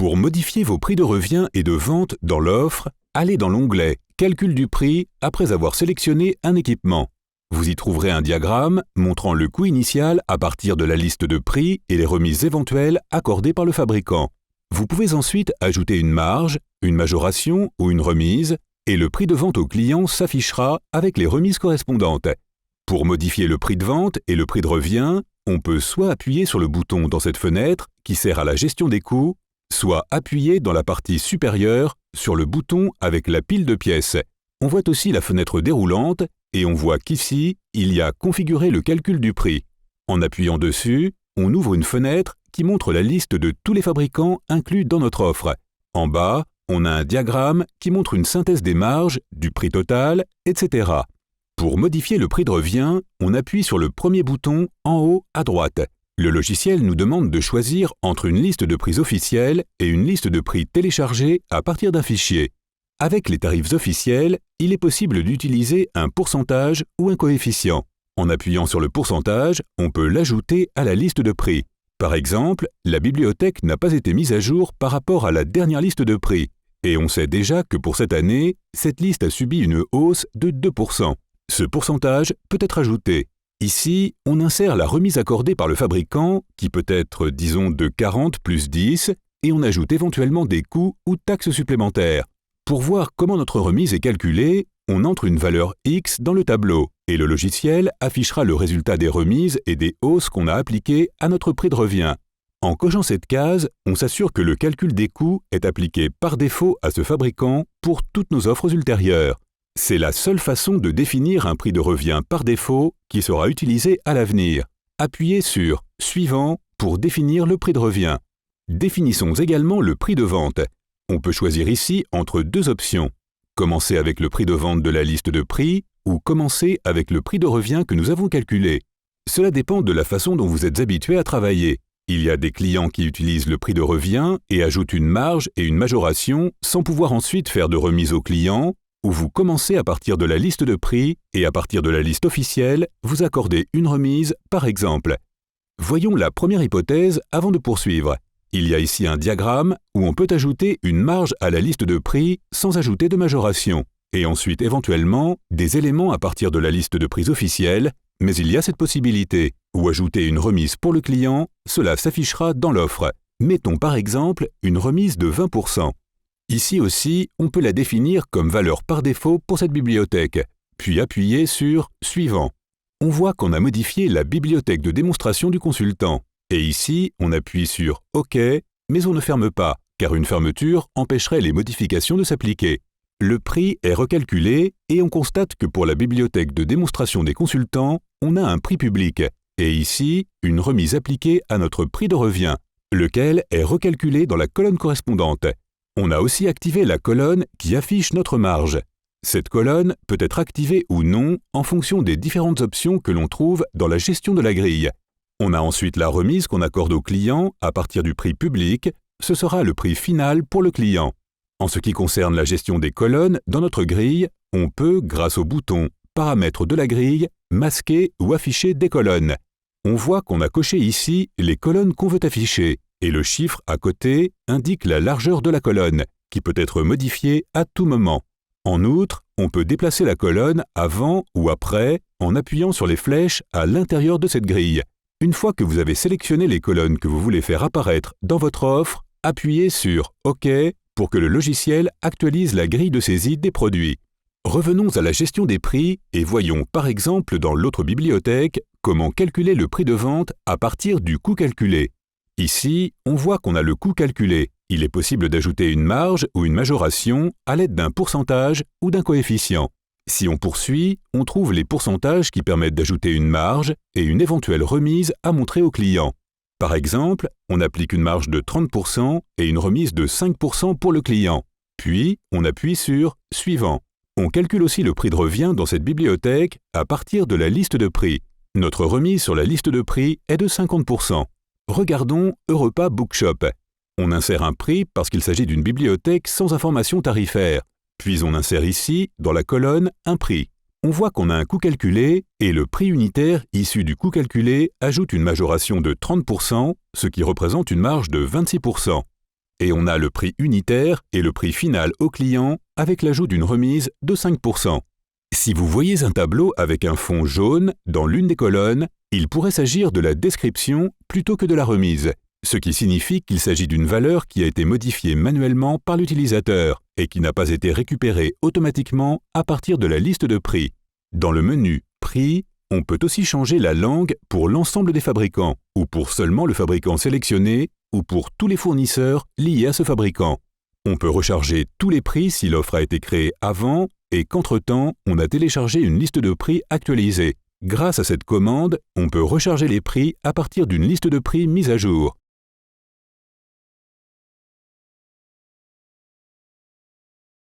Pour modifier vos prix de revient et de vente dans l'offre, allez dans l'onglet « Calcul du prix » après avoir sélectionné un équipement. Vous y trouverez un diagramme montrant le coût initial à partir de la liste de prix et les remises éventuelles accordées par le fabricant. Vous pouvez ensuite ajouter une marge, une majoration ou une remise, et le prix de vente au client s'affichera avec les remises correspondantes. Pour modifier le prix de vente et le prix de revient, on peut soit appuyer sur le bouton dans cette fenêtre qui sert à la gestion des coûts, soit appuyer dans la partie supérieure sur le bouton avec la pile de pièces. On voit aussi la fenêtre déroulante et on voit qu'ici, il y a configuré le calcul du prix. En appuyant dessus, on ouvre une fenêtre qui montre la liste de tous les fabricants inclus dans notre offre. En bas, on a un diagramme qui montre une synthèse des marges, du prix total, etc. Pour modifier le prix de revient, on appuie sur le premier bouton en haut à droite. Le logiciel nous demande de choisir entre une liste de prix officiels et une liste de prix téléchargés à partir d'un fichier. Avec les tarifs officiels, il est possible d'utiliser un pourcentage ou un coefficient. En appuyant sur le pourcentage, on peut l'ajouter à la liste de prix. Par exemple, la bibliothèque n'a pas été mise à jour par rapport à la dernière liste de prix. Et on sait déjà que pour cette année, cette liste a subi une hausse de 2%. Ce pourcentage peut être ajouté. Ici, on insère la remise accordée par le fabricant, qui peut être, disons, de 40 plus 10, et on ajoute éventuellement des coûts ou taxes supplémentaires. Pour voir comment notre remise est calculée, on entre une valeur X dans le tableau, et le logiciel affichera le résultat des remises et des hausses qu'on a appliquées à notre prix de revient. En cochant cette case, on s'assure que le calcul des coûts est appliqué par défaut à ce fabricant pour toutes nos offres ultérieures. C'est la seule façon de définir un prix de revient par défaut qui sera utilisé à l'avenir. Appuyez sur « Suivant » pour définir le prix de revient. Définissons également le prix de vente. On peut choisir ici entre deux options. Commencer avec le prix de vente de la liste de prix ou commencer avec le prix de revient que nous avons calculé. Cela dépend de la façon dont vous êtes habitué à travailler. Il y a des clients qui utilisent le prix de revient et ajoutent une marge et une majoration sans pouvoir ensuite faire de remise au client, où vous commencez à partir de la liste de prix et à partir de la liste officielle, vous accordez une remise, par exemple. Voyons la première hypothèse avant de poursuivre. Il y a ici un diagramme où on peut ajouter une marge à la liste de prix sans ajouter de majoration, et ensuite éventuellement des éléments à partir de la liste de prix officielle, mais il y a cette possibilité, ou ajouter une remise pour le client, cela s'affichera dans l'offre. Mettons par exemple une remise de 20%. Ici aussi, on peut la définir comme valeur par défaut pour cette bibliothèque, puis appuyer sur « Suivant ». On voit qu'on a modifié la bibliothèque de démonstration du consultant. Et ici, on appuie sur « OK », mais on ne ferme pas, car une fermeture empêcherait les modifications de s'appliquer. Le prix est recalculé et on constate que pour la bibliothèque de démonstration des consultants, on a un prix public, et ici, une remise appliquée à notre prix de revient, lequel est recalculé dans la colonne correspondante. On a aussi activé la colonne qui affiche notre marge. Cette colonne peut être activée ou non en fonction des différentes options que l'on trouve dans la gestion de la grille. On a ensuite la remise qu'on accorde au client à partir du prix public, ce sera le prix final pour le client. En ce qui concerne la gestion des colonnes dans notre grille, on peut, grâce au bouton « Paramètres de la grille », masquer ou afficher des colonnes. On voit qu'on a coché ici les colonnes qu'on veut afficher, et le chiffre à côté indique la largeur de la colonne, qui peut être modifiée à tout moment. En outre, on peut déplacer la colonne avant ou après en appuyant sur les flèches à l'intérieur de cette grille. Une fois que vous avez sélectionné les colonnes que vous voulez faire apparaître dans votre offre, appuyez sur « OK » pour que le logiciel actualise la grille de saisie des produits. Revenons à la gestion des prix et voyons par exemple dans l'autre bibliothèque comment calculer le prix de vente à partir du coût calculé. Ici, on voit qu'on a le coût calculé. Il est possible d'ajouter une marge ou une majoration à l'aide d'un pourcentage ou d'un coefficient. Si on poursuit, on trouve les pourcentages qui permettent d'ajouter une marge et une éventuelle remise à montrer au client. Par exemple, on applique une marge de 30% et une remise de 5% pour le client. Puis, on appuie sur « Suivant ». On calcule aussi le prix de revient dans cette bibliothèque à partir de la liste de prix. Notre remise sur la liste de prix est de 50%. Regardons Europa Bookshop. On insère un prix parce qu'il s'agit d'une bibliothèque sans information tarifaire. Puis on insère ici, dans la colonne, un prix. On voit qu'on a un coût calculé et le prix unitaire issu du coût calculé ajoute une majoration de 30%, ce qui représente une marge de 26%. Et on a le prix unitaire et le prix final au client avec l'ajout d'une remise de 5%. Si vous voyez un tableau avec un fond jaune dans l'une des colonnes, il pourrait s'agir de la description plutôt que de la remise, ce qui signifie qu'il s'agit d'une valeur qui a été modifiée manuellement par l'utilisateur et qui n'a pas été récupérée automatiquement à partir de la liste de prix. Dans le menu « Prix », on peut aussi changer la langue pour l'ensemble des fabricants, ou pour seulement le fabricant sélectionné, ou pour tous les fournisseurs liés à ce fabricant. On peut recharger tous les prix si l'offre a été créée avant et qu'entre-temps, on a téléchargé une liste de prix actualisée. Grâce à cette commande, on peut recharger les prix à partir d'une liste de prix mise à jour.